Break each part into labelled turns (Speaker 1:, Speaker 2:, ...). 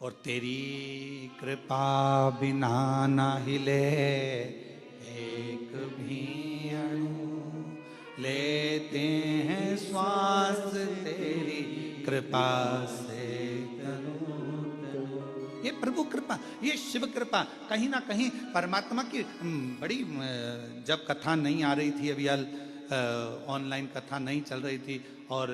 Speaker 1: और तेरी कृपा बिना ना हिले एक भी अणु, लेते हैं श्वास तेरी कृपा से तनु तनु। ये प्रभु कृपा, ये शिव कृपा, कहीं ना कहीं परमात्मा की बड़ी। जब कथा नहीं आ रही थी अभी, ऑनलाइन कथा नहीं चल रही थी और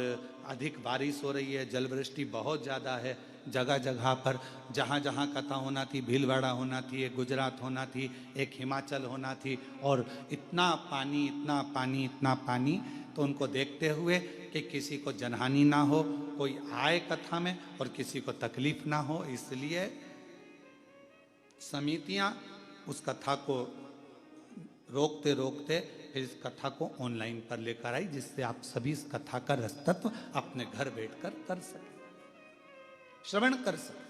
Speaker 1: अधिक बारिश हो रही है, जल वृष्टि बहुत ज़्यादा है जगह जगह पर, जहाँ जहाँ कथा होना थी, भीलवाड़ा होना थी, एक गुजरात होना थी, एक हिमाचल होना थी, और इतना पानी इतना पानी इतना पानी। तो उनको देखते हुए कि किसी को जनहानि ना हो, कोई आए कथा में और किसी को तकलीफ ना हो, इसलिए समितियां उस कथा को रोकते रोकते फिर इस कथा को ऑनलाइन पर लेकर आई, जिससे आप सभी इस कथा का रसतत्व अपने घर बैठकर कर सके, श्रवण कर सके।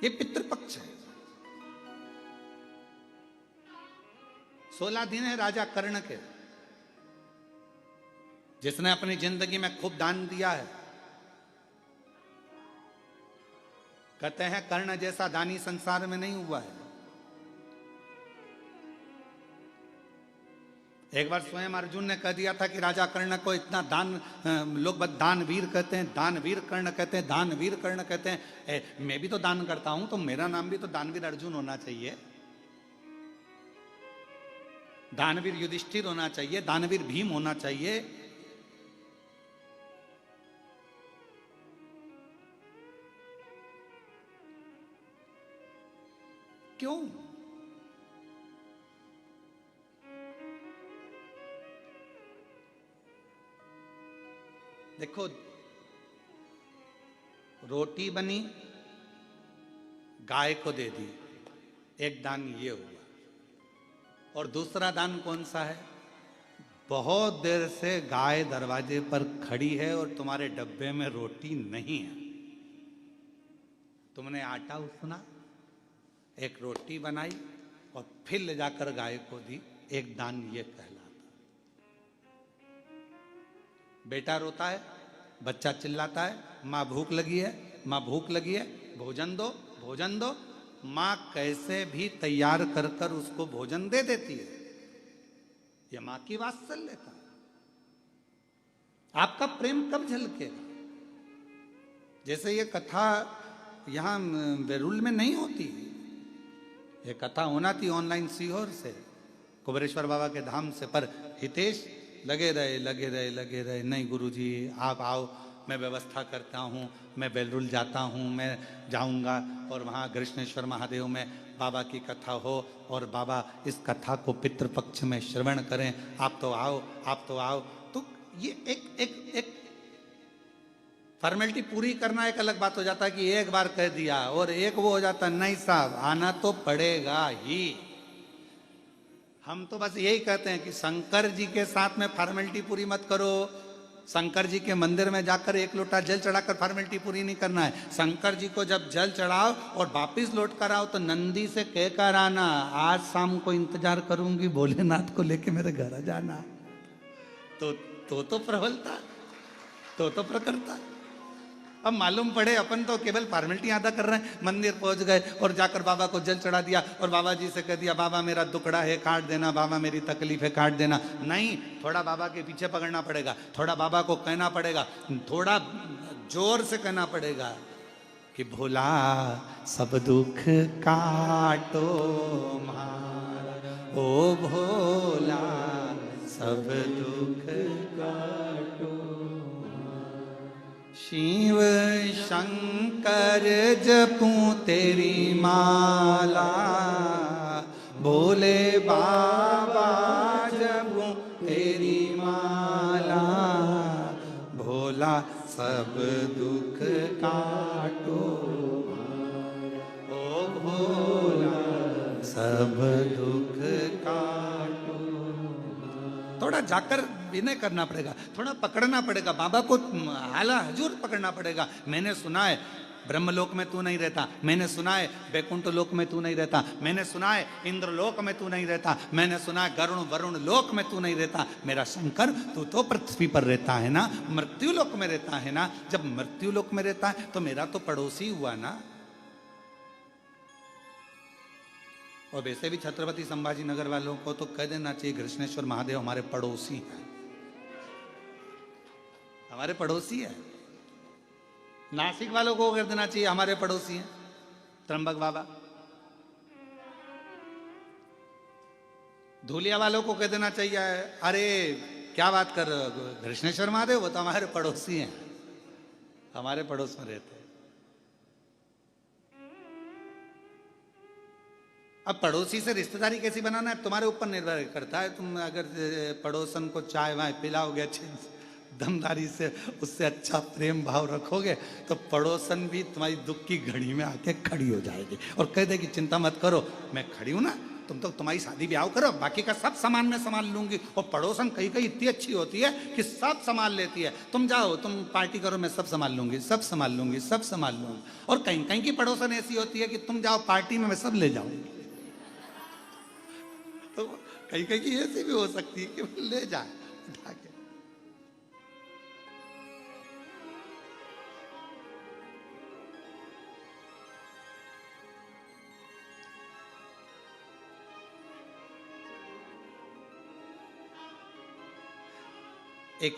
Speaker 1: ये पितृपक्ष है। 16 दिन है राजा कर्ण के, जिसने अपनी जिंदगी में खूब दान दिया है। कहते हैं कर्ण जैसा दानी संसार में नहीं हुआ है। एक बार स्वयं अर्जुन ने कह दिया था कि राजा कर्ण को इतना दान, लोग बस दानवीर कहते हैं, दानवीर कर्ण कहते हैं, दानवीर कर्ण कहते हैं। मैं भी तो दान करता हूं, तो मेरा नाम भी तो दानवीर अर्जुन होना चाहिए, दानवीर युधिष्ठिर होना चाहिए, दानवीर भीम होना चाहिए। क्यों? देखो, रोटी बनी, गाय को दे दी, एक दान ये हुआ। और दूसरा दान कौन सा है? बहुत देर से गाय दरवाजे पर खड़ी है और तुम्हारे डब्बे में रोटी नहीं है, तुमने आटा उसना, एक रोटी बनाई और फिर ले जाकर गाय को दी, एक दान ये कहलाता। बेटा रोता है, बच्चा चिल्लाता है, माँ भूख लगी है, माँ भूख लगी है, भोजन दो भोजन दो, माँ कैसे भी तैयार कर कर उसको भोजन दे देती है। ये माँ की वात्सल्यता। आपका प्रेम कब झलकेगा? जैसे ये कथा यहां वेरुल में नहीं होती, ये कथा होना थी ऑनलाइन सीहोर से, कुबेरेश्वर बाबा के धाम से, पर हितेश लगे रहे, नहीं गुरुजी आप आओ, मैं व्यवस्था करता हूँ, मैं बेलरुल जाता हूँ, मैं जाऊँगा और वहाँ कृष्णेश्वर महादेव में बाबा की कथा हो और बाबा इस कथा को पितृपक्ष में श्रवण करें, आप तो आओ, आप तो आओ। तो ये एक फॉर्मेलिटी पूरी करना एक अलग बात हो जाता है कि एक बार कह दिया, और एक वो हो जाता नहीं साहब, आना तो पड़ेगा ही। हम तो बस यही कहते हैं कि शंकर जी के साथ में फॉर्मेलिटी पूरी मत करो। शंकर जी के मंदिर में जाकर एक लोटा जल चढ़ाकर फॉर्मेलिटी पूरी नहीं करना है। शंकर जी को जब जल चढ़ाओ और वापिस लौट कर आओ तो नंदी से कहकर आना, आज शाम को इंतजार करूंगी, भोलेनाथ को लेके मेरे घर आ जाना। तो प्रबलता, तो प्रकरता। अब मालूम पड़े अपन तो केवल फॉर्मेलिटी अदा कर रहे हैं, मंदिर पहुंच गए और जाकर बाबा को जल चढ़ा दिया और बाबा जी से कह दिया बाबा मेरा दुखड़ा है काट देना, बाबा मेरी तकलीफ है काट देना। नहीं, थोड़ा बाबा के पीछे पकड़ना पड़ेगा, थोड़ा बाबा को कहना पड़ेगा, थोड़ा जोर से कहना पड़ेगा कि भोला सब दुख काटो मारा, ओ भोला सब दुख काटो। शिव शंकर जपूं तेरी माला, भोले बाबा जपूं तेरी माला, भोला सब दुख काटो, ओ भोला सब दुख काटो। थोड़ा जाकर विनय करना पड़ेगा, थोड़ा पकड़ना पड़ेगा, बाबा को हाला हजूर पकड़ना पड़ेगा। मैंने सुना है ब्रह्मलोक में तू नहीं रहता, मैंने सुना है वैकुंठ लोक में तू नहीं रहता, मैंने सुना है इंद्रलोक में तू नहीं रहता, मैंने सुना है गरुण वरुण लोक में तू नहीं रहता। मेरा शंकर तू तो पृथ्वी पर रहता है ना, मृत्यु लोक में रहता है ना। जब मृत्यु लोक में रहता है तो मेरा तो पड़ोसी हुआ ना। और वैसे भी छत्रपति संभाजी नगर वालों को तो कह देना चाहिए कृष्णेश्वर महादेव हमारे पड़ोसी हैं, हमारे पड़ोसी है। नासिक वालों को कह देना चाहिए हमारे पड़ोसी हैं त्र्यंबक बाबा। धूलिया वालों को कह देना चाहिए अरे क्या बात कर रहे हो, कृष्णेश्वर महादेव वो तो हमारे पड़ोसी हैं, हमारे पड़ोस में रहते हैं। अब पड़ोसी से रिश्तेदारी कैसी बनाना है तुम्हारे ऊपर निर्भर करता है। तुम अगर पड़ोसन को चाय वाय पिलाओगे अच्छे दमदारी से, उससे अच्छा प्रेम भाव रखोगे तो पड़ोसन भी तुम्हारी दुख की घड़ी में आके खड़ी हो जाएगी और कह देगी चिंता मत करो मैं खड़ी हूं ना, तुम तो तुम्हारी शादी ब्याह करो, बाकी का सब सामान मैं संभाल लूंगी। और पड़ोसन कहीं कहीं इतनी अच्छी होती है कि सब संभाल लेती है, तुम जाओ तुम पार्टी करो मैं सब संभाल लूंगी, सब संभाल लूंगी, सब संभाल लूंगी। और कहीं कहीं की पड़ोसन ऐसी होती है कि तुम जाओ पार्टी में मैं सब ले जाऊंगी। तो कहीं कहीं की ऐसी भी हो सकती है कि ले जाए उठा के। एक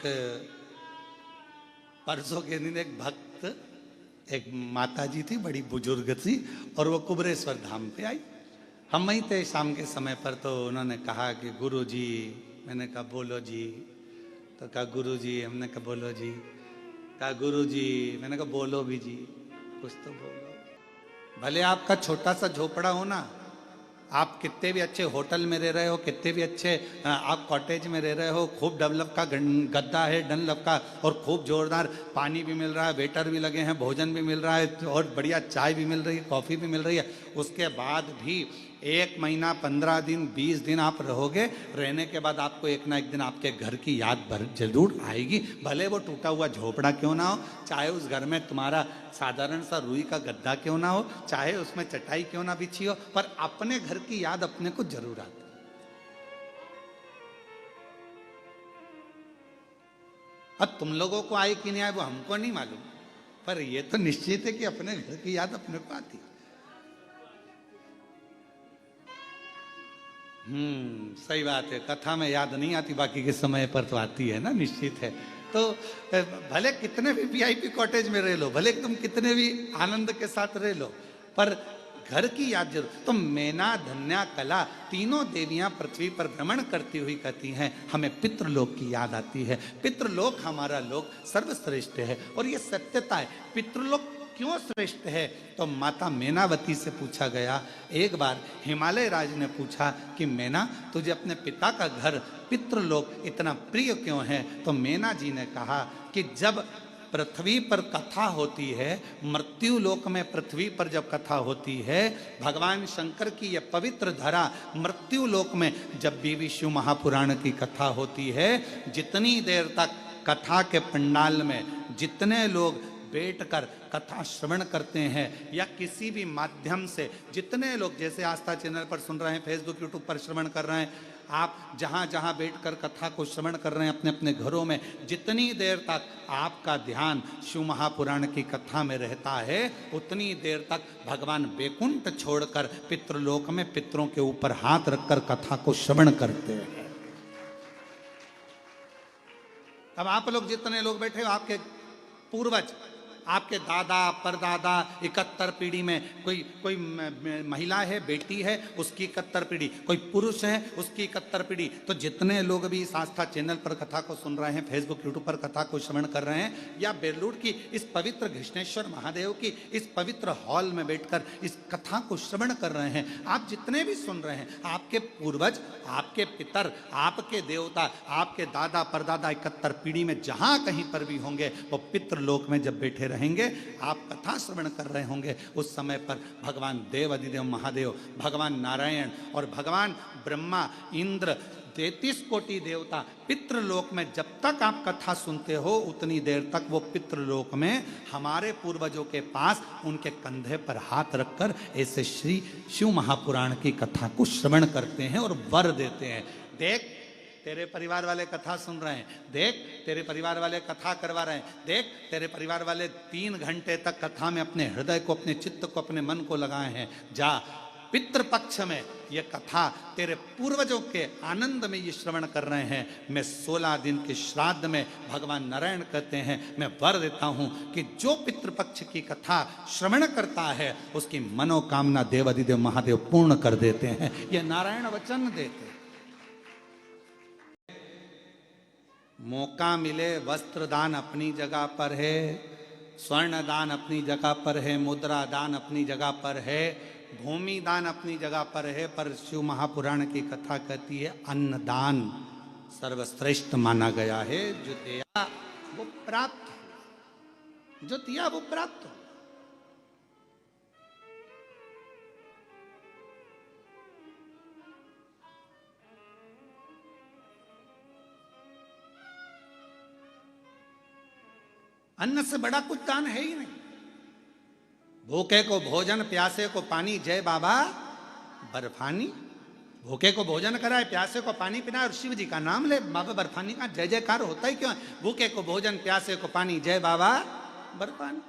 Speaker 1: परसों के दिन एक भक्त, एक माता जी थी बड़ी बुजुर्ग थी और वो कुबरेश्वर धाम पे आई। हम वहीं थे शाम के समय पर, तो उन्होंने कहा कि गुरु जी, मैंने कहा बोलो जी, तो कहा गुरु जी, हमने कहा बोलो जी, कहा गुरु जी, मैंने कहा बोलो भी जी, कुछ तो बोलो। भले आपका छोटा सा झोपड़ा हो ना, आप कितने भी अच्छे होटल में रह रहे हो, कितने भी अच्छे आप कॉटेज में रह रहे हो, खूब डेवलप का गद्दा है डनलप का और खूब जोरदार पानी भी मिल रहा है, वेटर भी लगे हैं, भोजन भी मिल रहा है और बढ़िया चाय भी मिल रही है, कॉफ़ी भी मिल रही है, उसके बाद भी 1 महीना 15 दिन 20 दिन आप रहोगे, रहने के बाद आपको एक ना एक दिन आपके घर की याद जरूर आएगी। भले वो टूटा हुआ झोपड़ा क्यों ना हो, चाहे उस घर में तुम्हारा साधारण सा रुई का गद्दा क्यों ना हो, चाहे उसमें चटाई क्यों ना बिछी हो, पर अपने घर की याद अपने को जरूर आती। अब तुम लोगों को आए कि नहीं आए वो हमको नहीं मालूम, पर ये तो निश्चित है कि अपने घर की याद अपने को आती। सही बात है, कथा में याद नहीं आती, बाकी के समय पर तो आती है ना, निश्चित है। तो भले कितने भी वीआईपी कॉटेज में रह लो, भले तुम कितने भी आनंद के साथ रह लो, पर घर की याद जरूर। तो मैना धन्या कला तीनों देवियां पृथ्वी पर भ्रमण करती हुई कहती हैं हमें पितृलोक की याद आती है। पितृलोक हमारा लोक सर्वश्रेष्ठ है और ये सत्यता है। पितृलोक क्यों श्रेष्ठ है, तो माता मैनावती से पूछा गया। एक बार हिमालय राज ने पूछा कि मैना तुझे अपने पिता का घर पितृलोक इतना प्रिय क्यों है, तो मैना जी ने कहा कि जब पृथ्वी पर कथा होती है, मृत्यु लोक में पृथ्वी पर जब कथा होती है, भगवान शंकर की यह पवित्र धरा मृत्यु लोक में जब भी विष्णु महापुराण की कथा होती है, जितनी देर तक कथा के पंडाल में जितने लोग बैठकर कथा श्रवण करते हैं या किसी भी माध्यम से जितने लोग, जैसे आस्था चैनल पर सुन रहे हैं, फेसबुक यूट्यूब पर श्रवण कर रहे हैं, आप जहाँ जहाँ बैठकर कथा को श्रवण कर रहे हैं अपने अपने घरों में, जितनी देर तक आपका ध्यान शिव महापुराण की कथा में रहता है, उतनी देर तक भगवान वैकुंठ छोड़कर पितृलोक में पितरों के ऊपर हाथ रखकर कथा को श्रवण करते हैं। अब आप लोग जितने लोग बैठे हो, आपके पूर्वज, आपके दादा परदादा 71 पीढ़ी में, कोई महिला है, बेटी है, उसकी 71 पीढ़ी, कोई पुरुष है उसकी 71 पीढ़ी। तो जितने लोग भी इस आस्था चैनल पर कथा को सुन रहे हैं, फेसबुक यूट्यूब पर कथा को श्रवण कर रहे हैं, या बेलूर की इस पवित्र घृष्णेश्वर महादेव की इस पवित्र हॉल में बैठकर इस कथा को श्रवण कर रहे हैं, आप जितने भी सुन रहे हैं, आपके पूर्वज, आपके पितर, आपके देवता, आपके दादा परदादा 71 पीढ़ी में जहां कहीं पर भी होंगे, वो पितृलोक में जब बैठे रहेंगे, आप कथा श्रवण कर रहे होंगे, उस समय पर भगवान देव अधिदेव महादेव, भगवान नारायण और भगवान ब्रह्मा, इंद्र, 33 कोटि देवता पितृलोक में जब तक आप कथा सुनते हो उतनी देर तक वो पितृलोक में हमारे पूर्वजों के पास उनके कंधे पर हाथ रखकर ऐसे श्री शिव महापुराण की कथा को श्रवण करते हैं और वर देते हैं। देख तेरे परिवार वाले कथा सुन रहे हैं, देख तेरे परिवार वाले कथा करवा रहे हैं, देख तेरे परिवार वाले 3 घंटे तक कथा में अपने हृदय को, अपने चित्त को, अपने मन को लगाए हैं। जा पितृपक्ष में ये कथा तेरे पूर्वजों के आनंद में ये श्रवण कर रहे हैं। मैं 16 दिन के श्राद्ध में भगवान नारायण कहते हैं, मैं वर देता हूं कि जो पितृपक्ष की कथा श्रवण करता है उसकी मनोकामना देवाधिदेव महादेव पूर्ण कर देते हैं। ये नारायण वचन देते। मौका मिले वस्त्र दान अपनी जगह पर है, स्वर्ण दान अपनी जगह पर है, मुद्रा दान अपनी जगह पर है, भूमि दान अपनी जगह पर है, पर शिव महापुराण की कथा कहती है अन्न दान सर्वश्रेष्ठ माना गया है। जो दिया वो प्राप्त हो, जो दिया वो प्राप्त हो। अन्न से बड़ा कुछ दान है ही नहीं। भूखे को भोजन, प्यासे को पानी, जय बाबा बर्फानी। भूखे को भोजन कराए, प्यासे को पानी पिलाए और शिव जी का नाम ले, बाबा बर्फानी का जय जयकार होता ही क्यों है? भूखे को भोजन, प्यासे को पानी, जय बाबा बर्फानी।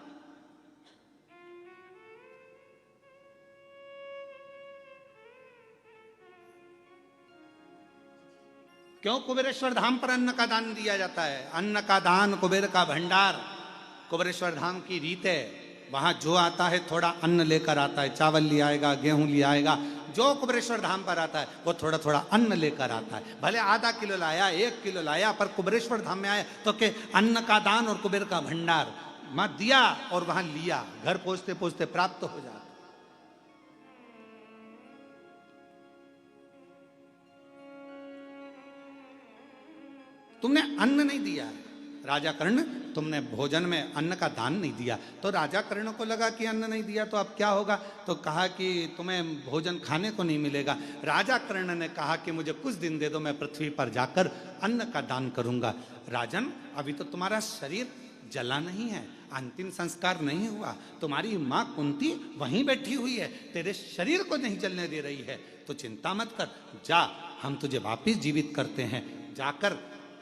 Speaker 1: क्यों कुबेरेश्वर धाम पर अन्न का दान दिया जाता है? अन्न का दान कुबेर का भंडार कुबेरेश्वर धाम की रीत है। वहां जो आता है थोड़ा अन्न लेकर आता है, चावल ले आएगा, गेहूं ले आएगा। जो कुबेरेश्वर धाम पर आता है वो थोड़ा थोड़ा अन्न लेकर आता है। भले आधा किलो लाया, 1 किलो लाया, पर कुबेरेश्वर धाम में आया तो के अन्न का दान और कुबेर का भंडार मां दिया और वहां लिया, घर पहुंचते पहुंचते प्राप्त हो जाता। तुमने अन्न नहीं दिया राजा कर्ण, तुमने भोजन में अन्न का दान नहीं दिया। तो राजा कर्ण को लगा कि अन्न नहीं दिया तो अब क्या होगा, तो कहा कि तुम्हें भोजन खाने को नहीं मिलेगा। राजा कर्ण ने कहा कि मुझे कुछ दिन दे दो, मैं पृथ्वी पर जाकर अन्न का दान करूंगा। राजन, अभी तो तुम्हारा शरीर जला नहीं है, अंतिम संस्कार नहीं हुआ, तुम्हारी माँ कुंती वहीं बैठी हुई है, तेरे शरीर को नहीं जलने दे रही है, तो चिंता मत कर, जा हम तुझे वापिस जीवित करते हैं। जाकर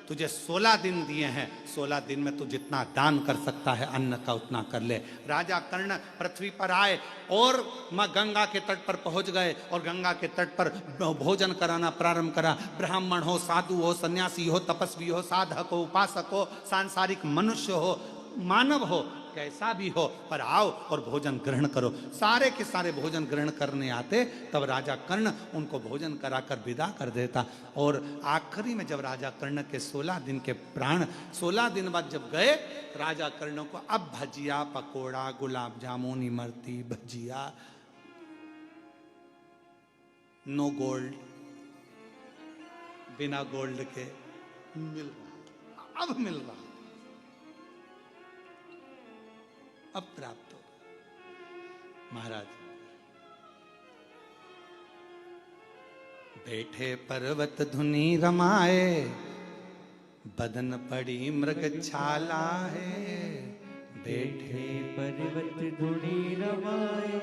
Speaker 1: तुझे 16 दिन दिए हैं, 16 दिन में तू जितना दान कर सकता है अन्न का उतना कर ले। राजा कर्ण पृथ्वी पर आए और मां गंगा के तट पर पहुंच गए और गंगा के तट पर भोजन कराना प्रारंभ करा। ब्राह्मण हो, साधु हो, सन्यासी हो, तपस्वी हो, साधक हो, उपासक हो, सांसारिक मनुष्य हो, मानव हो, कैसा भी हो, पर आओ और भोजन ग्रहण करो। सारे के सारे भोजन ग्रहण करने आते, तब राजा कर्ण उनको भोजन कराकर विदा कर देता। और आखिरी में जब राजा कर्ण के 16 दिन के प्राण 16 दिन बाद जब गए, राजा कर्ण को अब भजिया, पकोड़ा, गुलाब जामुन, इमरती, भजिया, नो गोल्ड, बिना गोल्ड के मिल रहा, अब मिल रहा, अब प्राप्त हो। महाराज बैठे पर्वत धुनी रमाए, बदन पड़ी मृगछाला है।
Speaker 2: बैठे पर्वत धुनी रमाए,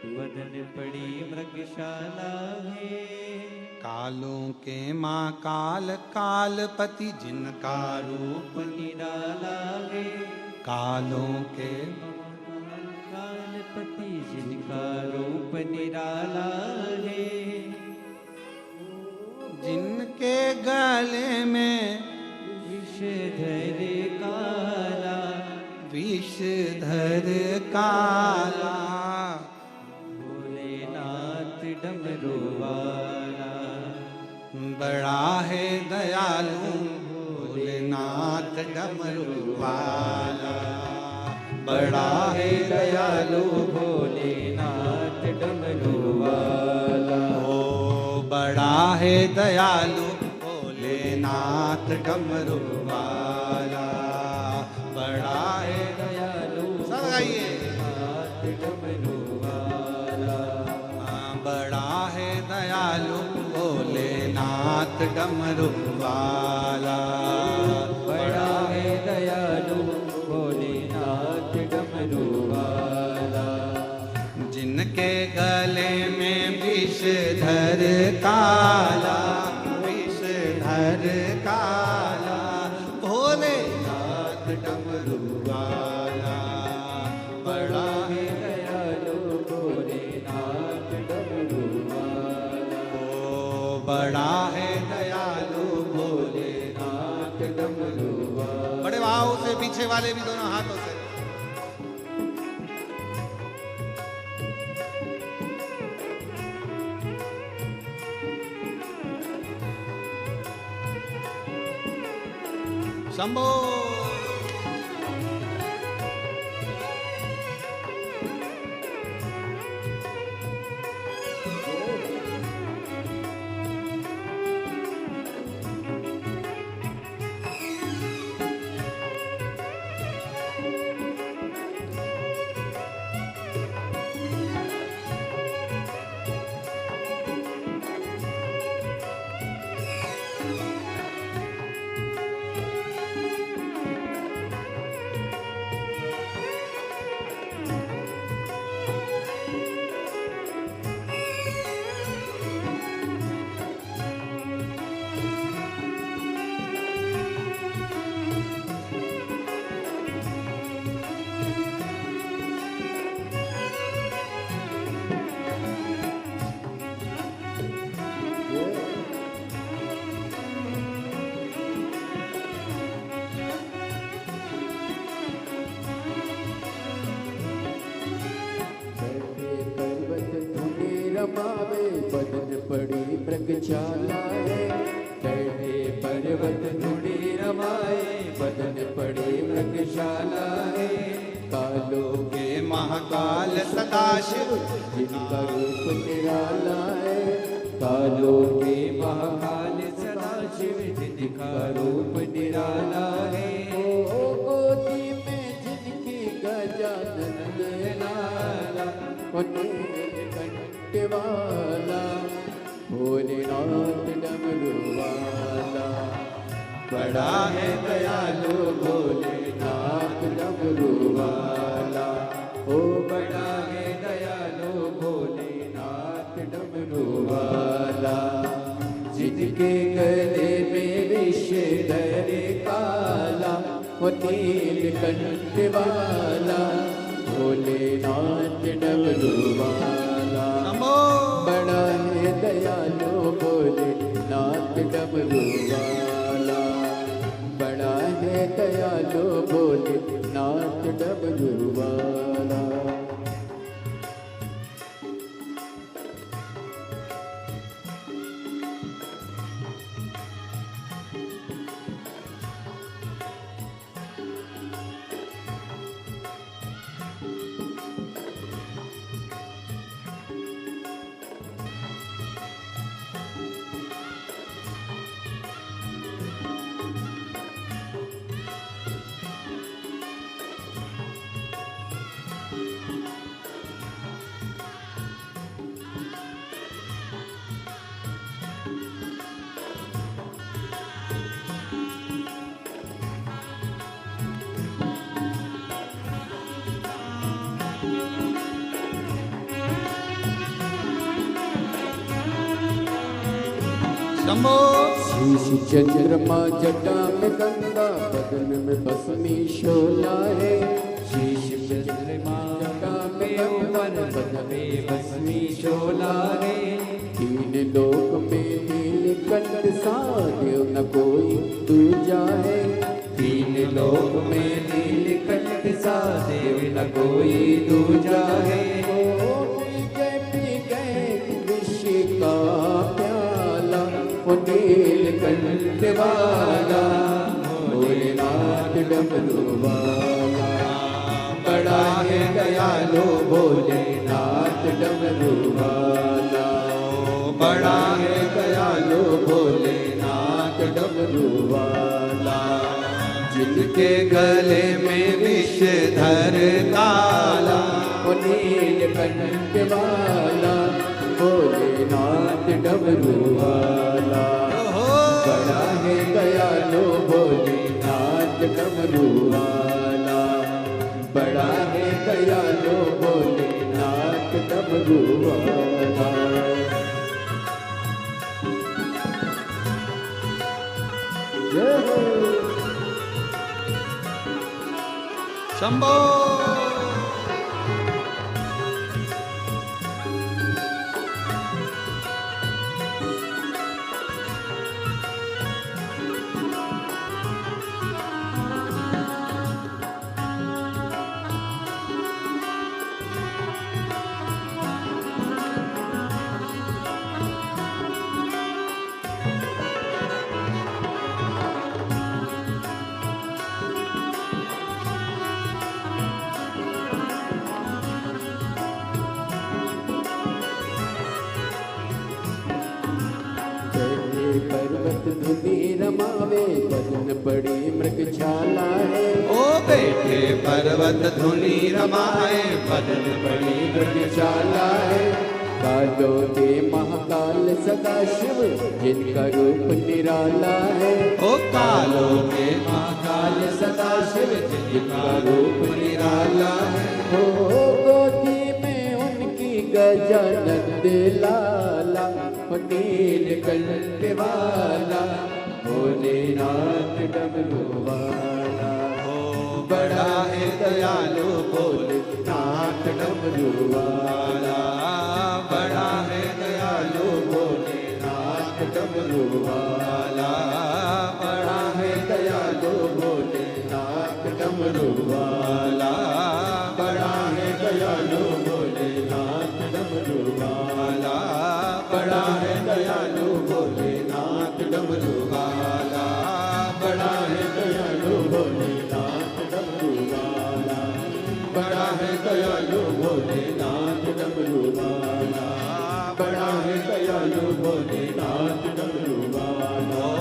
Speaker 2: बदन पड़ी मृगशाला है।
Speaker 1: कालों के माँ काल कालपति जिनका रूप
Speaker 2: निराला है।
Speaker 1: कालों के
Speaker 2: कालपति जिनका रूप निराला है।
Speaker 1: जिनके गले में
Speaker 2: विषधर काला,
Speaker 1: विषधर काला,
Speaker 2: भोलेनाथ डमरू वाला।
Speaker 1: बड़ा है दयालु भोलेनाथ डमरू वाला, बड़ा है दयालु
Speaker 2: भोलेनाथ डमरू वाला।
Speaker 1: ओ बड़ा है दयालु भोलेनाथ डमरू वाला, बड़ा है
Speaker 2: दयालु
Speaker 1: सब गाइए।
Speaker 2: भोलेनाथ डमरू वाला।
Speaker 1: बड़ा है दयालु भोलेनाथ डमरू वाला।
Speaker 2: बड़ा है दयालु भोलेनाथ डमरू वाला।
Speaker 1: जिनके गले में विषधर काला, विषधर काला, भोलेनाथ डमरू वाला। बड़ा
Speaker 2: है दयालु भोलेनाथ डमरू वाला।
Speaker 1: ओ बड़ा है दयालु
Speaker 2: भोलेनाथ डमरू वाला।
Speaker 1: बड़े भाव से पीछे वाले भी दोनों हाथों से। शंभो।
Speaker 2: रमावे बदन पड़ी मृगशाला है। चढ़े पर्वत धुनी रमाए बदन पड़ी मृगशाला है। कालों
Speaker 1: के महाकाल सदाशिव
Speaker 2: जिनका रूप निराला है। कालों के महाकाल सदाशिव जिनका रूप निराला है। ओ गोदी में जिनकी गजानन लाला वाला। भोलेनाथ डमरू वाला। बड़ा है दयालु भोलेनाथ डमरू वाला। ओ बड़ा है दयालु भोलेनाथ डमरू वाला। जिनके गले में विषधर काला वो नीलकंठ वाला। भोलेनाथ डमरू वाला। बड़ा है दयालु भोलेनाथ डमरू वाला। बड़ा है दयालु भोलेनाथ डमरू वाला।
Speaker 1: शंभो।
Speaker 2: शीश चंद्रमा जटा में गंगा बदन में भस्मी शोला है। शीश चंद्रमा जटा में ऊपर बदन में भस्मी शोला है। तीन लोक में नीलकंठ सा देव न कोई दूजा है। तीन लोक में नीलकंठ सा देव न कोई दूजा है। पी गए विष का प्याला वो नीलकंठ वाला। भोलेनाथ डमरू वाला। बड़ा है दयालु भोलेनाथ डमरू वाला। बड़ा है दयालु भोलेनाथ डमरू वाला।
Speaker 1: जिनके गले में विषधर काला
Speaker 2: वो नीलकंठ वाला। भोलेनाथ डमरू वाला। बड़ा है दयालु भोलेनाथ डमरू वाला, बड़ा है दयालु भोलेनाथ डमरू वाला। जय हो
Speaker 1: शंभो।
Speaker 2: पर्वत धुनी रमावे बदन बड़ी मृगशाला है।
Speaker 1: ओ बैठे पर्वत धुनी रमाए बदन बड़ी
Speaker 2: मृगशाला है। कालों के महाकाल सदाशिव जिनका रूप निराला है।
Speaker 1: ओ कालों के
Speaker 2: महाकाल सदाशिव जिनका रूप निराला है। हो गोदी में उनकी गजानंद लाला, नीलकंठ वाला भोलेनाथ डमरू वाला।
Speaker 1: हो बड़ा है दयालु
Speaker 2: भोलेनाथ डमरू वाला,
Speaker 1: बड़ा है दयालु
Speaker 2: भोलेनाथ डमरू वाला, बड़ा है दयालु भोलेनाथ डमरू वाला, बड़ा है दयालु भोलेनाथ डमरू वाला, बड़ा है दयालु भोलेनाथ डमरू वाला, बड़ा है दयालु भोलेनाथ डमरू वाला, बड़ा है दयालु भोलेनाथ डमरू वाला, बड़ा है दयालु भोलेनाथ डमरू वाला,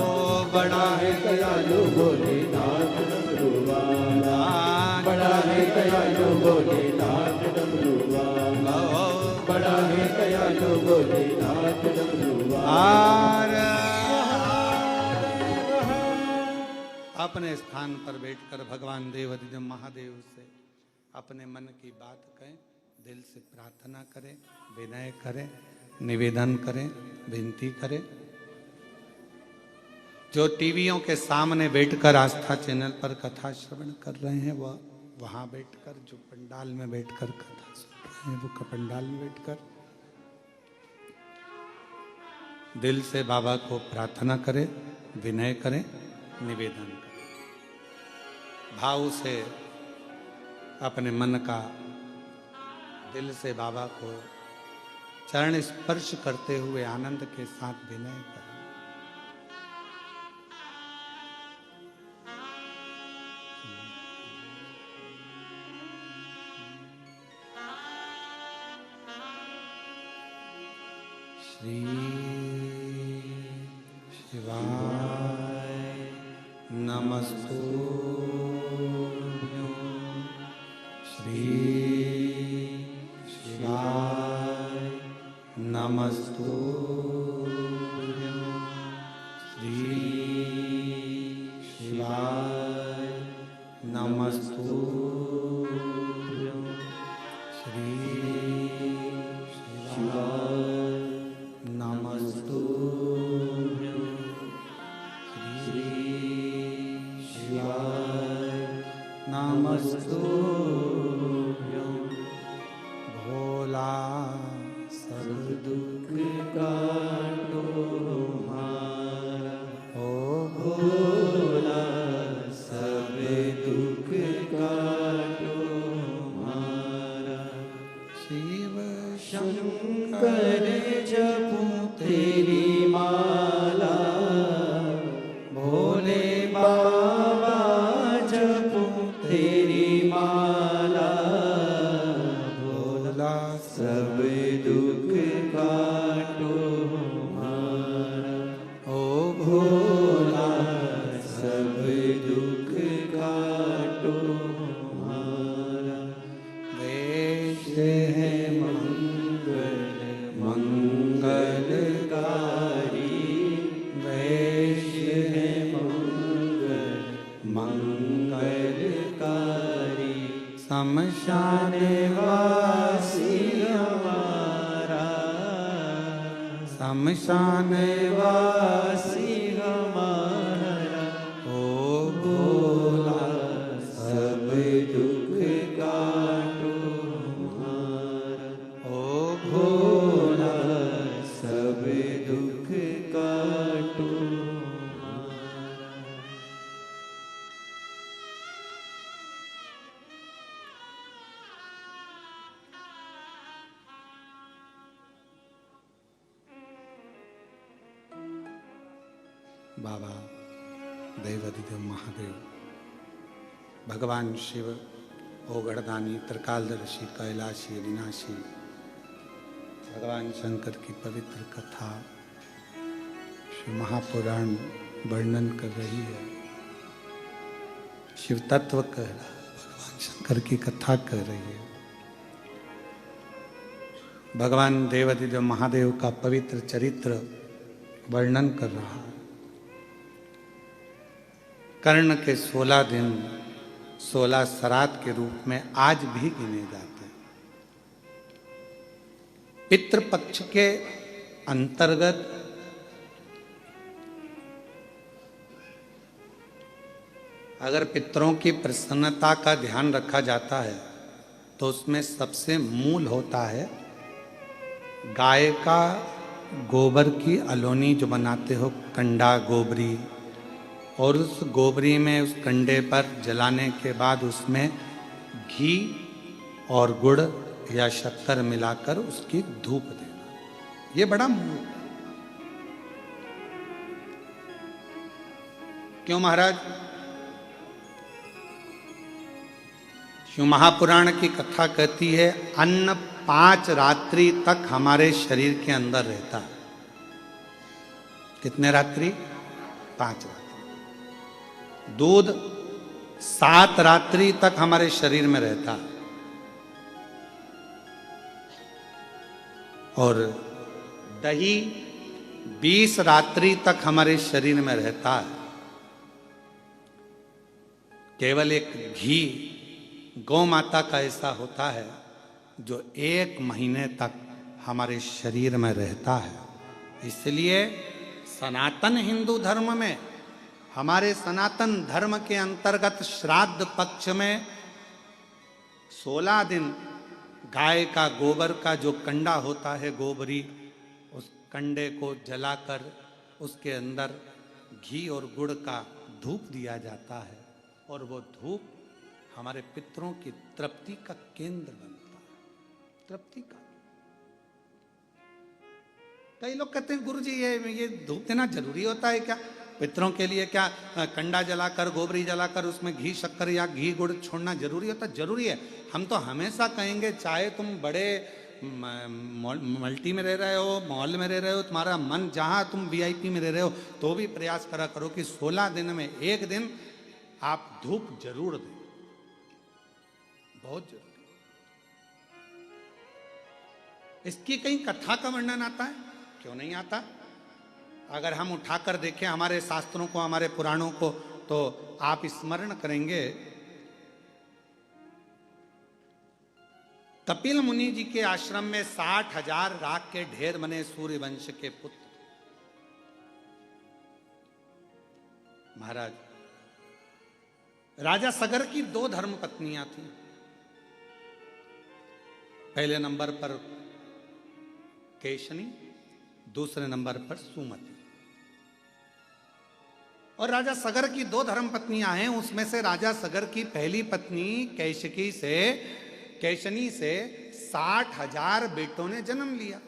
Speaker 2: बड़ा है दयालु भोलेनाथ डमरू वाला, बड़ा है दयालु भोलेनाथ डमरू वाला, बड़ा है दयालु भोलेनाथ डमरू वाला।
Speaker 1: अपने स्थान पर बैठकर भगवान देवाधिदेव महादेव से अपने मन की बात कहें, दिल से प्रार्थना करें, विनय करें, निवेदन करें, विनती करें। जो टीवियों के सामने बैठकर आस्था चैनल पर कथा श्रवण कर रहे हैं, वह वहां बैठकर, जो पंडाल में बैठकर कथा सुन रहे हैं, वो पंडाल में बैठकर दिल से बाबा को प्रार्थना करें, विनय करें, निवेदन करें, भाव से अपने मन का दिल से बाबा को चरण स्पर्श करते हुए आनंद के साथ विनय करें। श्री शिवाय नमस्तुभ्यं। श्री शिवाय नमस्तुभ्यं। श्री शिवाय नमस्तुभ्यं। श्री शिवाय नमस्तुभ्यं। श्री शिवाय नमस्तुभ्यं। भोला सब दुख काटो हमारा, ओ भोला सब दुख काटो हमारा। शिव शंकर जपो तेरी माला, भोले बाबा जपो तेरी माला। भोला सब दुख काटो हमारा, ओ भोला सब दुख काटो हमारा। वेश है मंगल मंगलकारी, वैश्य शमशान
Speaker 2: वासी हमारा,
Speaker 1: शमशान
Speaker 2: वासी हमारा,
Speaker 1: ओ भोला
Speaker 2: सब दुख काटो हमारा,
Speaker 1: ओ
Speaker 2: भोला सब दुख काटो हमारा।
Speaker 1: बाबा देवाधिदेव महादेव, भगवान शिव, ओगढ़दानी, त्रिकालदर्शी, कैलाशी, अविनाशी, भगवान शंकर की पवित्र कथा शिव महापुराण वर्णन कर रही है। शिव तत्व कह रहा है, भगवान शंकर की कथा कह रही है। भगवान देवाधिदेव महादेव का पवित्र चरित्र वर्णन कर रहा है। कर्ण के 16 दिन 16 श्राद्ध के रूप में आज भी गिने जाते हैं। पितृपक्ष के अंतर्गत अगर पितरों की प्रसन्नता का ध्यान रखा जाता है तो उसमें सबसे मूल होता है गाय का गोबर की अलोनी जो बनाते हो, कंडा गोबरी, और उस गोबरी में उस कंडे पर जलाने के बाद उसमें घी और गुड़ या शक्कर मिलाकर उसकी धूप देना। ये बड़ा मूल। क्यों महाराज? शिव महापुराण की कथा कहती है अन्न 5 रात्रि तक हमारे शरीर के अंदर रहता है। कितने रात्रि? 5 रात्रि। दूध 7 रात्रि तक हमारे शरीर में रहता है और दही 20 रात्रि तक हमारे शरीर में रहता है। केवल एक घी गौ माता का ऐसा होता है जो 1 महीने तक हमारे शरीर में रहता है। इसलिए सनातन हिंदू धर्म में, हमारे सनातन धर्म के अंतर्गत श्राद्ध पक्ष में 16 दिन गाय का गोबर का जो कंडा होता है, गोबरी, उस कंडे को जलाकर उसके अंदर घी और गुड़ का धूप दिया जाता है और वो धूप हमारे पितरों की तृप्ति का केंद्र बनता है। तृप्ति का। कई लोग कहते हैं गुरुजी ये धूप देना जरूरी होता है क्या? पितरों के लिए क्या कंडा जलाकर, गोबरी जलाकर उसमें घी शक्कर या घी गुड़ छोड़ना जरूरी होता है? जरूरी है। हम तो हमेशा कहेंगे, चाहे तुम बड़े मल्टी में रह रहे हो, मॉल में रह रहे हो, तुम्हारा मन जहां तुम वीआईपी में रह रहे हो, तो भी प्रयास करा करो कि 16 दिन में एक दिन आप धूप जरूर दें। बहुत जरूरी। इसकी कहीं कथा का वर्णन आता है? क्यों नहीं आता? अगर हम उठाकर देखें हमारे शास्त्रों को, हमारे पुराणों को, तो आप स्मरण करेंगे कपिल मुनि जी के आश्रम में 60,000 राख के ढेर बने सूर्य वंश के पुत्र। महाराज, राजा सगर की 2 धर्म पत्नियां थीं। पहले नंबर पर केशनी, दूसरे नंबर पर सुमति। और राजा सगर की 2 धर्म पत्नियां हैं। उसमें से राजा सगर की पहली पत्नी केशनी से 60,000 बेटों ने जन्म लिया।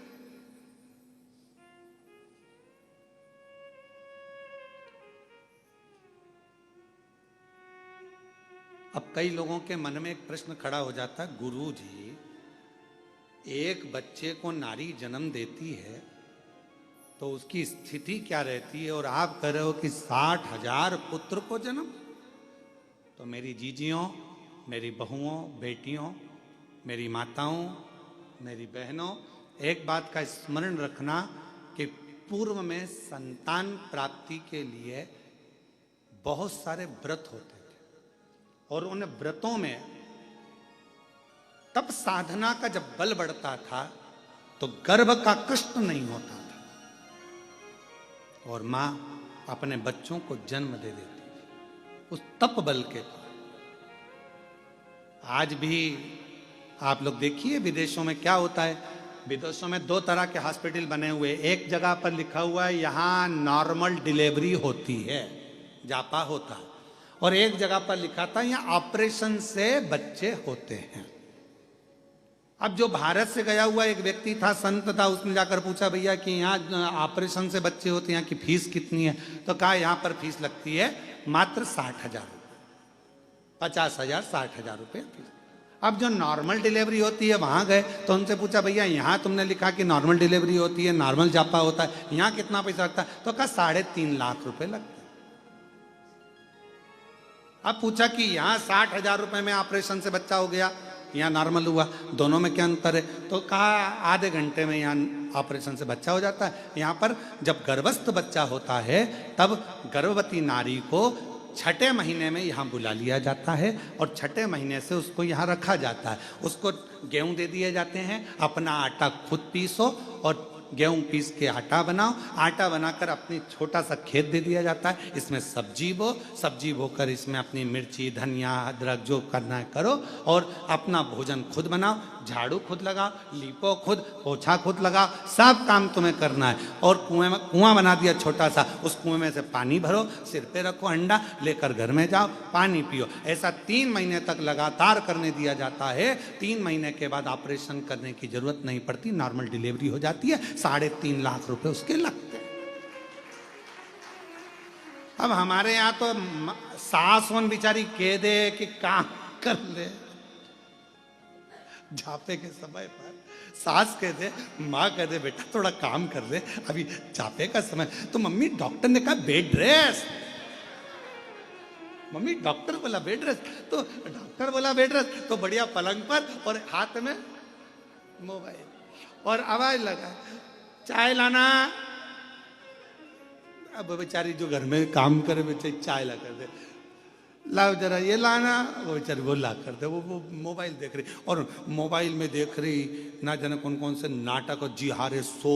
Speaker 1: अब कई लोगों के मन में एक प्रश्न खड़ा हो जाता है, गुरु जी, एक बच्चे को नारी जन्म देती है तो उसकी स्थिति क्या रहती है, और आप कह रहे हो कि 60,000 पुत्र को जन्म। तो मेरी जीजियों, मेरी बहुओं, बेटियों, मेरी माताओं, मेरी बहनों, एक बात का स्मरण रखना कि पूर्व में संतान प्राप्ति के लिए बहुत सारे व्रत होते थे और उन व्रतों में तब साधना का जब बल बढ़ता था तो गर्भ का कष्ट नहीं होता था और मां अपने बच्चों को जन्म दे देती थी उस तप बल के पर। आज भी आप लोग देखिए विदेशों में क्या होता है। विदेशों में 2 तरह के हॉस्पिटल बने हुए, एक जगह पर लिखा हुआ है यहां नॉर्मल डिलीवरी होती है, जापा होता है, और एक जगह पर लिखा था यहां ऑपरेशन से बच्चे होते हैं। अब जो भारत से गया हुआ एक व्यक्ति था, संत था, उसने जाकर पूछा भैया कि यहाँ ऑपरेशन से बच्चे होते हैं, यहाँ की फीस कितनी है? तो कहा यहाँ पर फीस लगती है मात्र 60,000 रुपये, 50,000 60,000 रुपये फीस। अब जो नॉर्मल डिलीवरी होती है वहां गए तो उनसे पूछा भैया यहाँ तुमने लिखा कि नॉर्मल डिलीवरी होती है, नॉर्मल जापा होता है, यहाँ कितना पैसा लगता है? तो कहा 3.5 लाख रुपए लगते हैं। अब पूछा कि यहाँ 60,000 रुपए में ऑपरेशन से बच्चा हो गया, यहाँ नॉर्मल हुआ, दोनों में क्या अंतर है? तो कहा आधे घंटे में यहाँ ऑपरेशन से बच्चा हो जाता है। यहाँ पर जब गर्भस्थ बच्चा होता है तब गर्भवती नारी को 6ठे महीने में यहाँ बुला लिया जाता है और 6ठे महीने से उसको यहाँ रखा जाता है। उसको गेहूं दे दिए जाते हैं, अपना आटा खुद पीसो और गेहूं पीस के आटा बनाओ, आटा बनाकर अपनी छोटा सा खेत दे दिया जाता है, इसमें सब्जी बो, सब्जी बोकर इसमें अपनी मिर्ची धनिया अदरक जो करना है करो और अपना भोजन खुद बनाओ, झाड़ू खुद लगाओ, लीपो खुद, पोछा खुद लगाओ, सब काम तुम्हें करना है। और कुआं बना दिया छोटा सा, उस कुएं में से पानी भरो, सिर पे रखो अंडा, लेकर घर में जाओ, पानी पियो। ऐसा 3 महीने तक लगातार करने दिया जाता है। 3 महीने के बाद ऑपरेशन करने की जरूरत नहीं पड़ती, नॉर्मल डिलीवरी हो जाती है। 3.5 लाख रुपए उसके लगते हैं। अब हमारे यहाँ तो सास वन बेचारी कह दे कि काम कर ले, जापे के समय पर सास कह दे, माँ कह दे बेटा थोड़ा काम कर ले, अभी जापे का समय। तो मम्मी डॉक्टर ने कहा बेड रेस्ट, मम्मी डॉक्टर बोला बेड रेस्ट, तो डॉक्टर बोला बेड रेस्ट, तो बढ़िया पलंग पर और हाथ में मोबाइल और आवाज लगा चाय लाना। अब बेचारी जो घर में काम करे बेचारी चाय ला कर दे, लाओ जरा ये लाना, वो बेचारी वो ला कर दे, वो मोबाइल देख रही और मोबाइल में देख रही ना जाने कौन कौन से नाटक और जिहारे सो,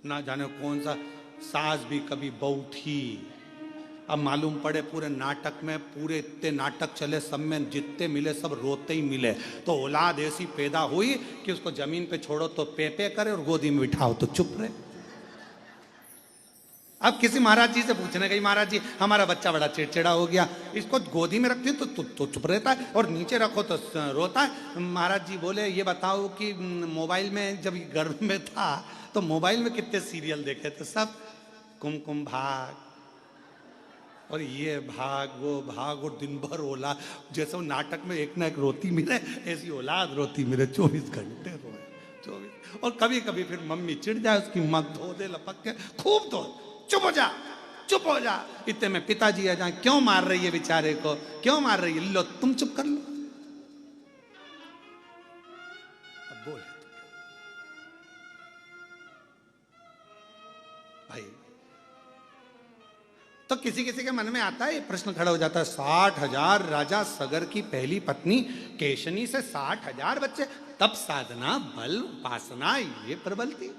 Speaker 1: ना जाने कौन सा सास भी कभी बहू थी। अब मालूम पड़े पूरे नाटक में, पूरे इतने नाटक चले, सब में जितने मिले सब रोते ही मिले। तो औलाद ऐसी पैदा हुई कि उसको जमीन पे छोड़ो तो पे पे करे और गोदी में बिठाओ तो चुप रहे। अब किसी महाराज जी से पूछने गई, महाराज जी हमारा बच्चा बड़ा चिड़चिड़ा हो गया, इसको गोदी में रखती तो चुप रहता है और नीचे रखो तो रोता है। महाराज जी बोले ये बताओ कि मोबाइल में जब गर्भ में था तो मोबाइल में कितने सीरियल देखे थे? सब कुमकुम भाग और ये भाग वो दिन भर औलाद, जैसे वो नाटक में एक ना एक रोती मिले, ऐसी औलाद रोती मिले, 24 घंटे रोए 24। और कभी कभी फिर मम्मी चिढ़ जाए, उसकी मत धो दे लपक के, खूब धो, चुप हो जा चुप हो जा। इतने में पिताजी आ जाए, क्यों मार रही है बेचारे को, क्यों मार रही है? लो तुम चुप कर लो। अब बोले भाई, तो किसी किसी के मन में आता है ये प्रश्न खड़ा हो जाता है, 60,000 राजा सगर की पहली पत्नी केशनी से 60,000 बच्चे, तब साधना बल उपासना ये प्रबल थी।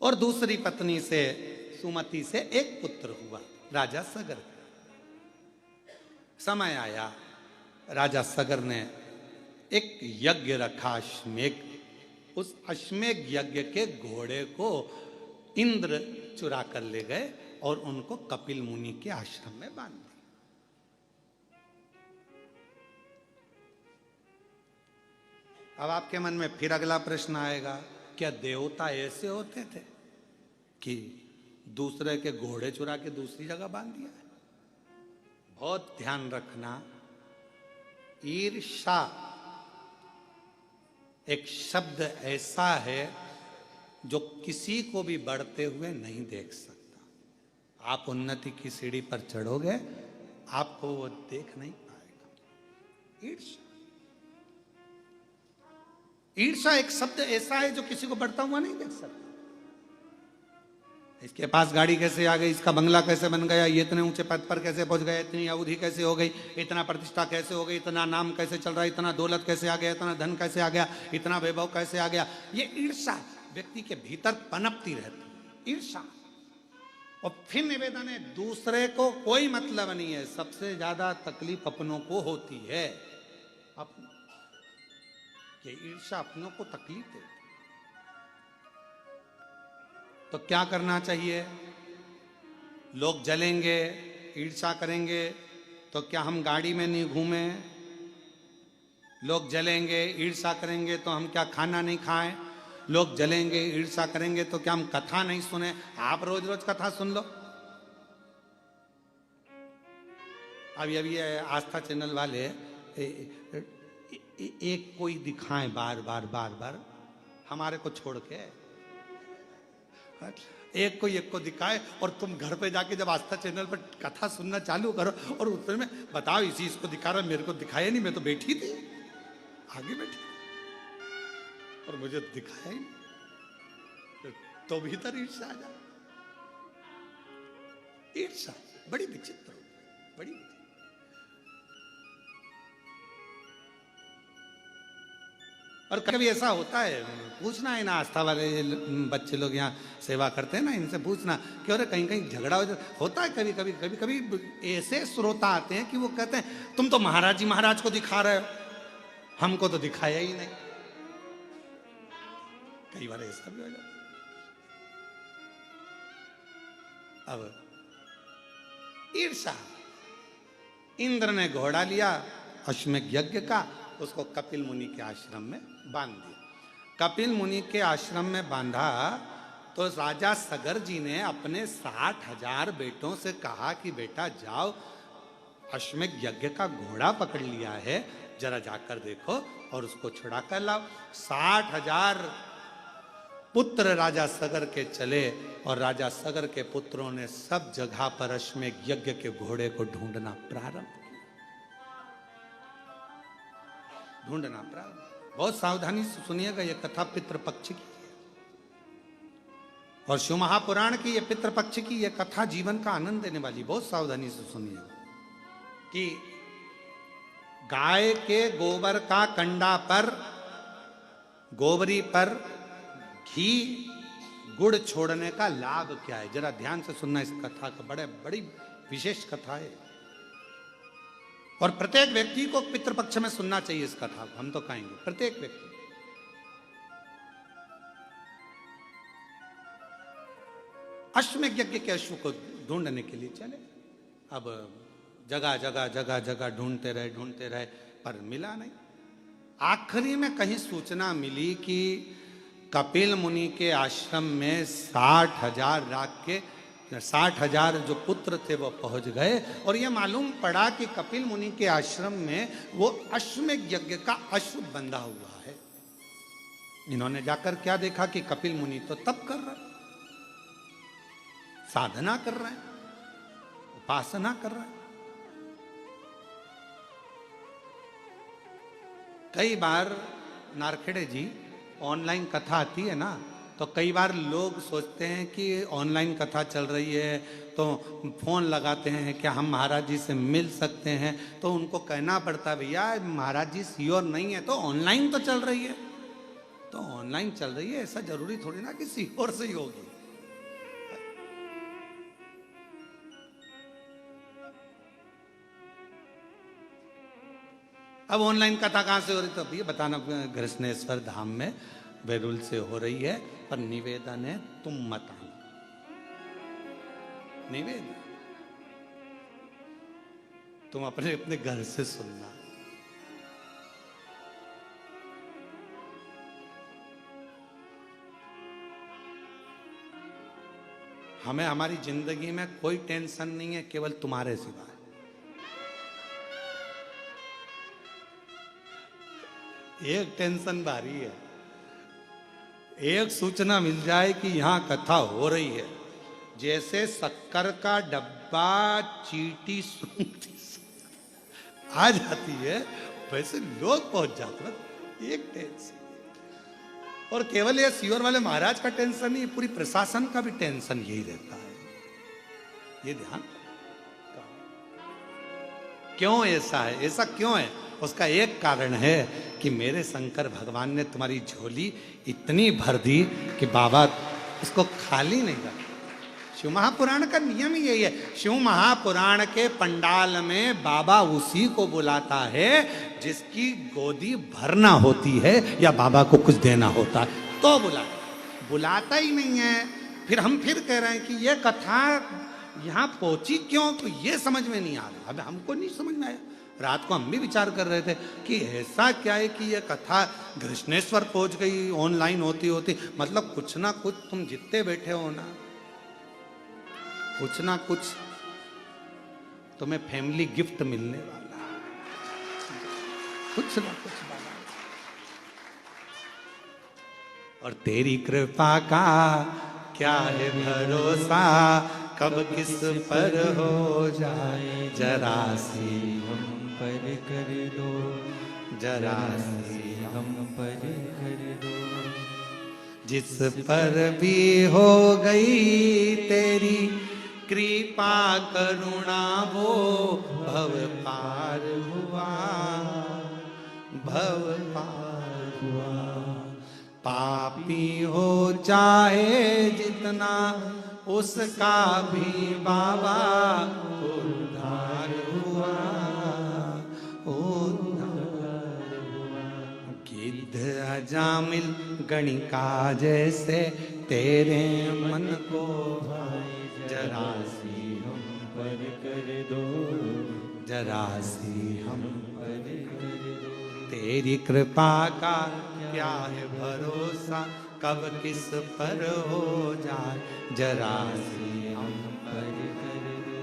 Speaker 1: और दूसरी पत्नी से सुमति से एक पुत्र हुआ राजा सगर। समय आया राजा सगर ने एक यज्ञ रखा अश्वमेघ, उस अश्वमेघ यज्ञ के घोड़े को इंद्र चुरा कर ले गए और उनको कपिल मुनि के आश्रम में बांध दिया। अब आपके मन में फिर अगला प्रश्न आएगा, क्या देवता ऐसे होते थे कि दूसरे के घोड़े चुरा के दूसरी जगह बांध दिया है? बहुत ध्यान रखना, ईर्षा एक शब्द ऐसा है जो किसी को भी बढ़ते हुए नहीं देख सकता। आप उन्नति की सीढ़ी पर चढ़ोगे, आपको वो देख नहीं पाएगा। ईर्षा, ईर्षा एक शब्द ऐसा है जो किसी को बढ़ता हुआ नहीं देख सकता। इसके पास गाड़ी कैसे आ गई, इसका बंगला कैसे बन गया, ये इतने ऊंचे पद पर कैसे पहुंच गया, इतनी अवधि कैसे हो गई, इतना प्रतिष्ठा कैसे हो गई, इतना नाम कैसे चल रहा है, इतना दौलत कैसे आ गया, इतना धन कैसे आ गया, इतना वैभव कैसे आ गया। ये ईर्ष्या व्यक्ति के भीतर पनपती रहती, ईर्ष्या। और फिर निवेदन है, दूसरे को कोई मतलब नहीं है, सबसे ज्यादा तकलीफ अपनों को होती है। ये ईर्ष्या अपनों को तकलीफ देती। तो क्या करना चाहिए? लोग जलेंगे, ईर्ष्या करेंगे, तो क्या हम गाड़ी में नहीं घूमे? लोग जलेंगे, ईर्ष्या करेंगे, तो हम क्या खाना नहीं खाएं? लोग जलेंगे, ईर्ष्या करेंगे, तो क्या हम कथा नहीं सुने? आप रोज रोज कथा सुन लो। अभी आस्था चैनल वाले एक कोई दिखाएं बार बार बार बार, हमारे को छोड़ के एक को दिखाए, और तुम घर पे जाके जब आस्था चैनल पर कथा सुनना चालू करो और उत्तर में बताओ इसी इसको दिखा रहा, मेरे को दिखाया नहीं, मैं तो बैठी थी, आगे बैठी और मुझे दिखाया ही नहीं, तो भीतर ईर्ष्या आ जाए। ईर्ष्या बड़ी विचित्र, बड़ी। और कभी ऐसा होता है, पूछना है ना, आस्था वाले बच्चे लोग यहाँ सेवा करते हैं ना, इनसे पूछना कि अरे कहीं कहीं झगड़ा होता है। कभी कभी ऐसे श्रोता आते हैं कि वो कहते हैं तुम तो महाराज जी महाराज को दिखा रहे हो, हमको तो दिखाया ही नहीं। कई बार ऐसा भी हो जाता। अब ईर्ष्या, इंद्र ने घोड़ा लिया अश्वमेध यज्ञ का, उसको कपिल मुनि के आश्रम में बांध दिया। कपिल मुनि के आश्रम में बांधा तो राजा सगर जी ने अपने 60,000 बेटों से कहा कि बेटा जाओ, अश्वमेध यज्ञ का घोड़ा पकड़ लिया है, जरा जाकर देखो और उसको छुड़ा कर लाओ। 60,000 पुत्र राजा सगर के चले, और राजा सगर के पुत्रों ने सब जगह पर अश्वमेध यज्ञ के घोड़े को ढूंढना प्रारंभ। बहुत सावधानी से सुनिएगा, यह कथा पितृपक्ष की है, और शिव महापुराण की यह पितृपक्ष की यह कथा जीवन का आनंद देने वाली। बहुत सावधानी से सुनिएगा कि गाय के गोबर का कंडा पर, गोबरी पर घी गुड़ छोड़ने का लाभ क्या है, जरा ध्यान से सुनना इस कथा का, बड़ी विशेष कथा है। और प्रत्येक व्यक्ति को पितृपक्ष में सुनना चाहिए इस कथा को, हम तो कहेंगे प्रत्येक व्यक्ति। अश्वमेध यज्ञ के अश्व को ढूंढने के लिए चले। अब जगह ढूंढते रहे पर मिला नहीं। आखिरी में कहीं सूचना मिली कि कपिल मुनि के आश्रम में 60,000 जो पुत्र थे वो पहुंच गए, और ये मालूम पड़ा कि कपिल मुनि के आश्रम में वो अश्वमेध यज्ञ का अश्व बंधा हुआ है। इन्होंने जाकर क्या देखा कि कपिल मुनि तो तप कर रहे, साधना कर रहे हैं, उपासना कर रहे हैं। कई बार नारखेड़े जी ऑनलाइन कथा आती है ना, तो कई बार लोग सोचते हैं कि ऑनलाइन कथा चल रही है तो फोन लगाते हैं क्या हम महाराज जी से मिल सकते हैं, तो उनको कहना पड़ता है भैया महाराज जी श्योर नहीं है, तो ऑनलाइन तो चल रही है, तो ऑनलाइन चल रही है, ऐसा जरूरी थोड़ी ना कि श्योर से ही होगी। अब ऑनलाइन कथा कहां से हो रही, तो अभी बताना, कृष्णेश्वर धाम में बैरुल से हो रही है, पर निवेदन है तुम मत आना। निवेदन तुम अपने अपने घर से सुनना। हमें हमारी जिंदगी में कोई टेंशन नहीं है, केवल तुम्हारे सिवा। एक टेंशन भारी है, एक सूचना मिल जाए कि यहां कथा हो रही है, जैसे शक्कर का डब्बा चींटी सूंघती आ जाती है, वैसे लोग पहुंच जाते हैं। एक टेंशन, और केवल ये सीहोर वाले महाराज का टेंशन नहीं, पूरी प्रशासन का भी टेंशन यही रहता है। ये ध्यान क्यों ऐसा है, ऐसा क्यों है? उसका एक कारण है कि मेरे शंकर भगवान ने तुम्हारी झोली इतनी भर दी कि बाबा उसको खाली नहीं रखा। शिव महापुराण का नियम ही यही है। शिव महापुराण के पंडाल में बाबा उसी को बुलाता है जिसकी गोदी भरना होती है या बाबा को कुछ देना होता है तो बुलाता ही नहीं है। फिर हम फिर कह रहे हैं कि ये कथा यहाँ पहुंची क्यों, तो ये समझ में नहीं आ रहा। अब हमको नहीं समझ में आया। रात को हम भी विचार कर रहे थे कि ऐसा क्या है कि ये कथा कृष्णेश्वर पहुंच गई ऑनलाइन होती होती। मतलब कुछ ना कुछ तुम जितने बैठे हो ना, कुछ ना कुछ तुम्हें फैमिली गिफ्ट मिलने वाला है, कुछ ना कुछ वाला। और तेरी कृपा का क्या है भरोसा, कब किस पर हो जाए जरा सी
Speaker 2: हम पर कर दो,
Speaker 1: जरा सी
Speaker 2: हम पर कर दो।
Speaker 1: जिस पर भी हो गई तेरी कृपा करुणा वो भव पार हुआ, भव पार हुआ। पापी हो चाहे जितना उसका भी बाबा उद्धार हुआ, उद्धार हुआ। गिद्ध अजामिल गणिका जैसे तेरे मन को भाए जरा सी हम
Speaker 2: पर कर दो,
Speaker 1: जरा सी हम
Speaker 2: पर कर दो।
Speaker 1: तेरी कृपा का क्या है भरोसा, कब किस पर हो जाए जरा सी हम
Speaker 2: पर कर दो,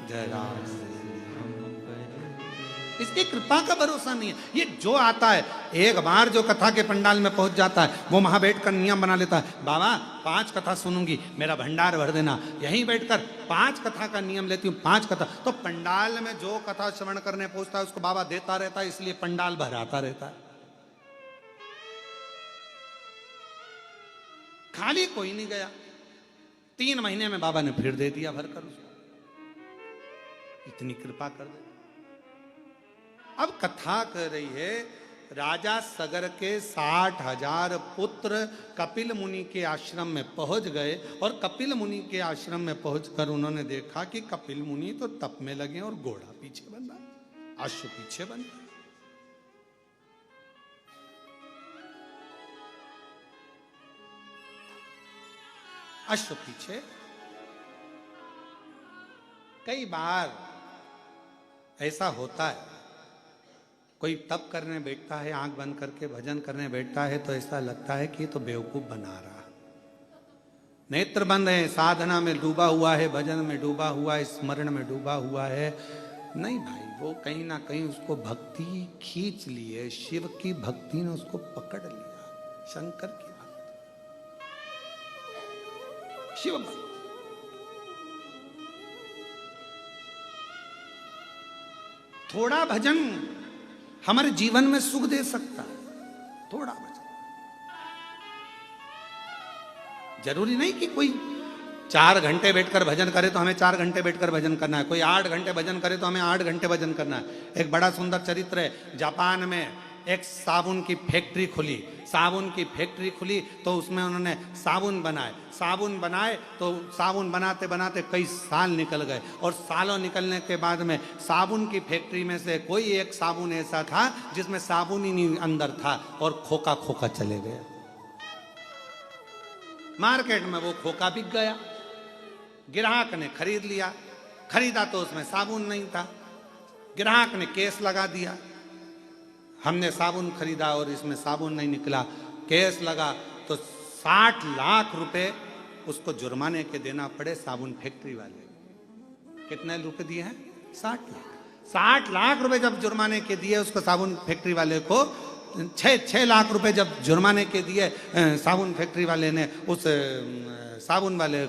Speaker 1: जरा सी।
Speaker 2: हम पर।
Speaker 1: इसकी कृपा का भरोसा नहीं है। ये जो आता है एक बार जो कथा के पंडाल में पहुंच जाता है वो वहां बैठकर नियम बना लेता है, बाबा 5 कथा सुनूंगी, मेरा भंडार भर देना। यहीं बैठकर 5 कथा का नियम लेती हूँ, 5 कथा। तो पंडाल में जो कथा श्रवण करने पहुंचता है उसको बाबा देता रहता है, इसलिए पंडाल भराता रहता है। खाली कोई नहीं गया। 3 महीने में बाबा ने फिर दे दिया भरकर उसको। इतनी कृपा कर दे। अब कथा कर रही है राजा सगर के 60,000 पुत्र कपिल मुनि के आश्रम में पहुंच गए और कपिल मुनि के आश्रम में पहुंचकर उन्होंने देखा कि कपिल मुनि तो तप में लगे और घोड़ा पीछे बन रहा है, अश्व पीछे बन रहा है। अश्व पीछे। कई बार ऐसा होता है, कोई तप करने बैठता है, आंख बंद करके भजन करने बैठता है तो ऐसा लगता है कि ये तो बेवकूफ बना रहा। नेत्र बंद है, साधना में डूबा हुआ है, भजन में डूबा हुआ है, स्मरण में डूबा हुआ है। नहीं भाई, वो कहीं ना कहीं उसको भक्ति खींच ली है, शिव की भक्ति ने उसको पकड़ लिया, शंकर की शिव भक्त। थोड़ा भजन हमारे जीवन में सुख दे सकता है, थोड़ा भजन। जरूरी नहीं कि कोई 4 घंटे बैठकर भजन करे तो हमें 4 घंटे बैठकर भजन करना है, कोई 8 घंटे भजन करे तो हमें 8 घंटे भजन करना है। एक बड़ा सुंदर चरित्र है। जापान में एक साबुन की फैक्ट्री खुली। साबुन की फैक्ट्री खुली तो उसमें उन्होंने साबुन बनाए तो साबुन बनाते बनाते कई साल निकल गए और सालों निकलने के बाद में साबुन की फैक्ट्री में से कोई एक साबुन ऐसा था जिसमें साबुन ही नहीं अंदर था और खोखा खोखा चले गए। मार्केट में वो खोखा बिक गया, ग्राहक ने खरीद लिया, खरीदा तो उसमें साबुन नहीं था। ग्राहक ने केस लगा दिया, हमने साबुन खरीदा और इसमें साबुन नहीं निकला। केस लगा तो 60 लाख रुपए उसको जुर्माने के देना पड़े साबुन फैक्ट्री वाले। कितने रुपए दिए हैं? 60 लाख। 60 लाख रुपए जब जुर्माने के दिए उसको साबुन फैक्ट्री वाले को, 6 लाख रुपए जब जुर्माने के दिए साबुन फैक्ट्री वाले ने उस साबुन वाले